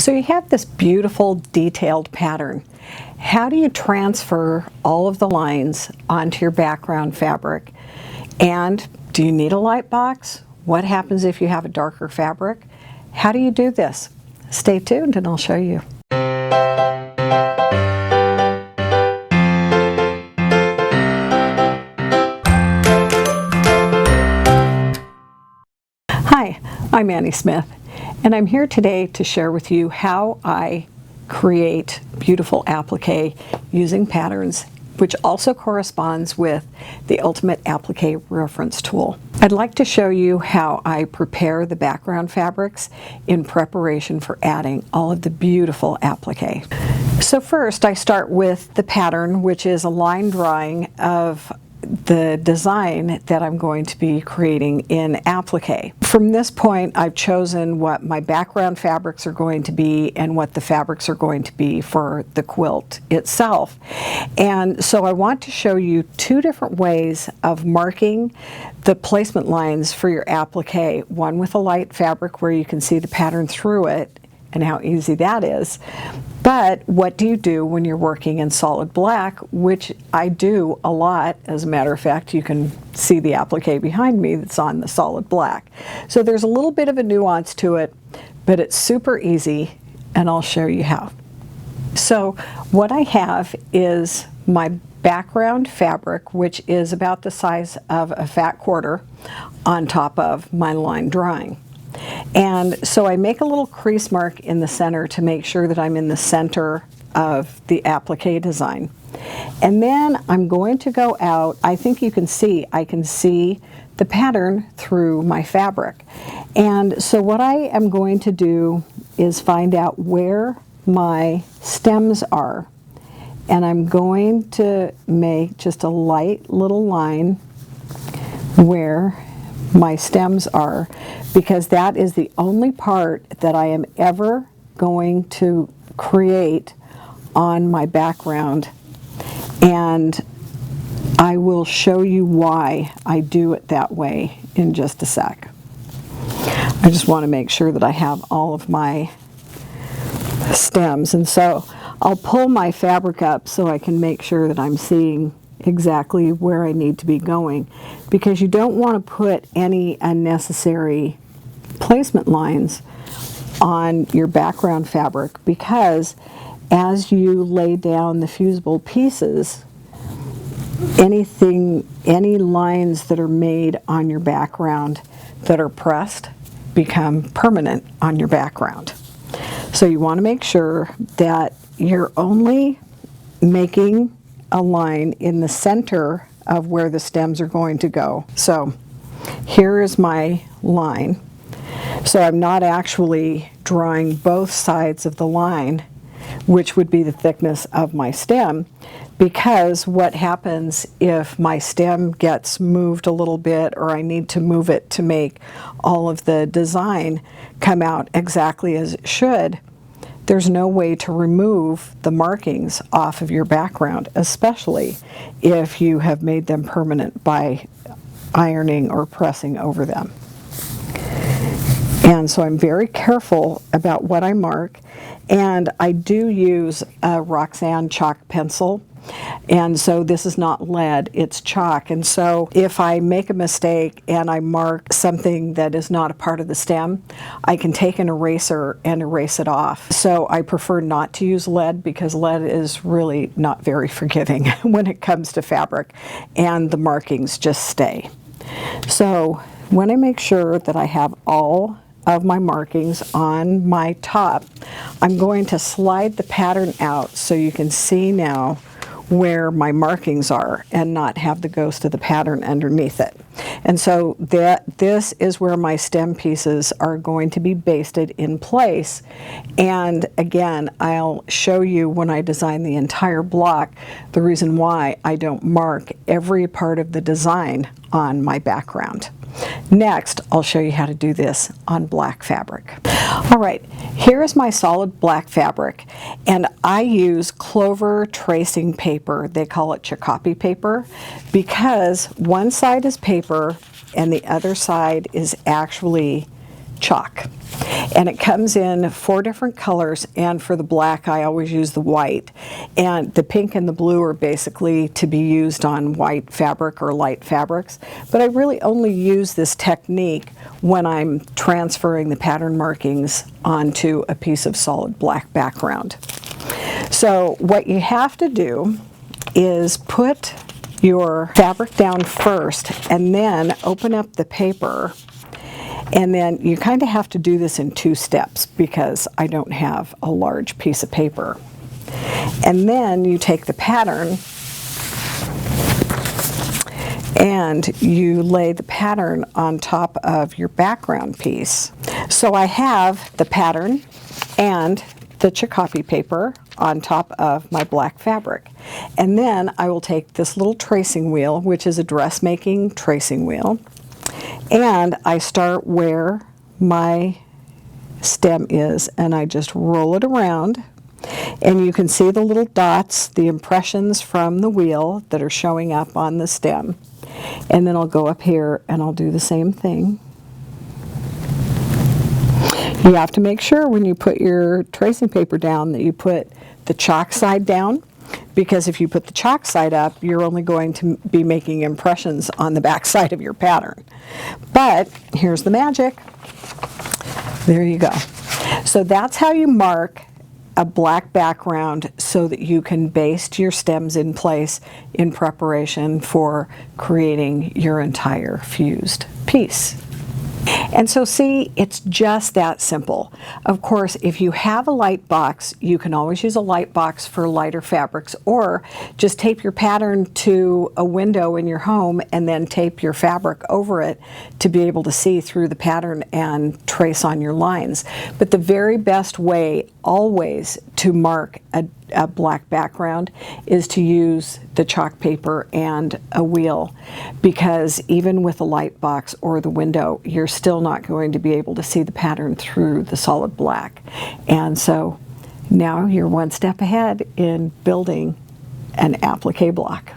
So you have this beautiful detailed pattern. How do you transfer all of the lines onto your background fabric? And do you need a light box? What happens if you have a darker fabric? How do you do this? Stay tuned and I'll show you. Hi, I'm Annie Smith, and I'm here today to share with you how I create beautiful applique using patterns, which also corresponds with the Ultimate Applique Reference Tool. I'd like to show you how I prepare the background fabrics in preparation for adding all of the beautiful applique. So first I start with the pattern, which is a line drawing of the design that I'm going to be creating in applique. From this point, I've chosen what my background fabrics are going to be and what the fabrics are going to be for the quilt itself. And so I want to show you two different ways of marking the placement lines for your applique. One with a light fabric where you can see the pattern through it and how easy that is. But what do you do when you're working in solid black, which I do a lot. As a matter of fact, you can see the applique behind me that's on the solid black. So there's a little bit of a nuance to it, but it's super easy, and I'll show you how. So what I have is my background fabric, which is about the size of a fat quarter, on top of my line drawing. And so I make a little crease mark in the center to make sure that I'm in the center of the applique design. And then I'm going to go out. I think you can see, I can see the pattern through my fabric. And so what I am going to do is find out where my stems are. And I'm going to make just a light little line where my stems are, because that is the only part that I am ever going to create on my background, and I will show you why I do it that way in just a sec. I just want to make sure that I have all of my stems, and so I'll pull my fabric up so I can make sure that I'm seeing exactly where I need to be going, because you don't want to put any unnecessary placement lines on your background fabric, because as you lay down the fusible pieces, any lines that are made on your background that are pressed become permanent on your background. So you want to make sure that you're only making a line in the center of where the stems are going to go. So here is my line. So I'm not actually drawing both sides of the line, which would be the thickness of my stem, because what happens if my stem gets moved a little bit, or I need to move it to make all of the design come out exactly as it should, there's no way to remove the markings off of your background, especially if you have made them permanent by ironing or pressing over them. And so I'm very careful about what I mark, and I do use a Roxanne chalk pencil. And so this is not lead, it's chalk. And so if I make a mistake and I mark something that is not a part of the stem, I can take an eraser and erase it off. So I prefer not to use lead, because lead is really not very forgiving when it comes to fabric, and the markings just stay. So when I make sure that I have all of my markings on my top, I'm going to slide the pattern out so you can see now where my markings are and not have the ghost of the pattern underneath it. And so this is where my stem pieces are going to be basted in place. And again, I'll show you when I design the entire block the reason why I don't mark every part of the design on my background. Next, I'll show you how to do this on black fabric. All right, here is my solid black fabric, and I use clover tracing paper. They call it Chicopi paper, because one side is paper and the other side is actually chalk. And it comes in 4 different colors, and for the black I always use the white. And the pink and the blue are basically to be used on white fabric or light fabrics. But I really only use this technique when I'm transferring the pattern markings onto a piece of solid black background. So what you have to do is put your fabric down first and then open up the paper. And then you kind of have to do this in 2 steps because I don't have a large piece of paper. And then you take the pattern and you lay the pattern on top of your background piece. So I have the pattern and the Chicopee paper on top of my black fabric. And then I will take this little tracing wheel, which is a dressmaking tracing wheel, and I start where my stem is and I just roll it around, and you can see the little dots, the impressions from the wheel that are showing up on the stem. And then I'll go up here and I'll do the same thing. You have to make sure when you put your tracing paper down that you put the chalk side down, because if you put the chalk side up, you're only going to be making impressions on the back side of your pattern. But here's the magic. There you go. So that's how you mark a black background so that you can baste your stems in place in preparation for creating your entire fused piece. And so see, it's just that simple. Of course, if you have a light box, you can always use a light box for lighter fabrics, or just tape your pattern to a window in your home and then tape your fabric over it to be able to see through the pattern and trace on your lines. But the very best way always to mark a black background is to use the chalk paper and a wheel, because even with a light box or the window, you're still not going to be able to see the pattern through the solid black. And so now you're one step ahead in building an applique block.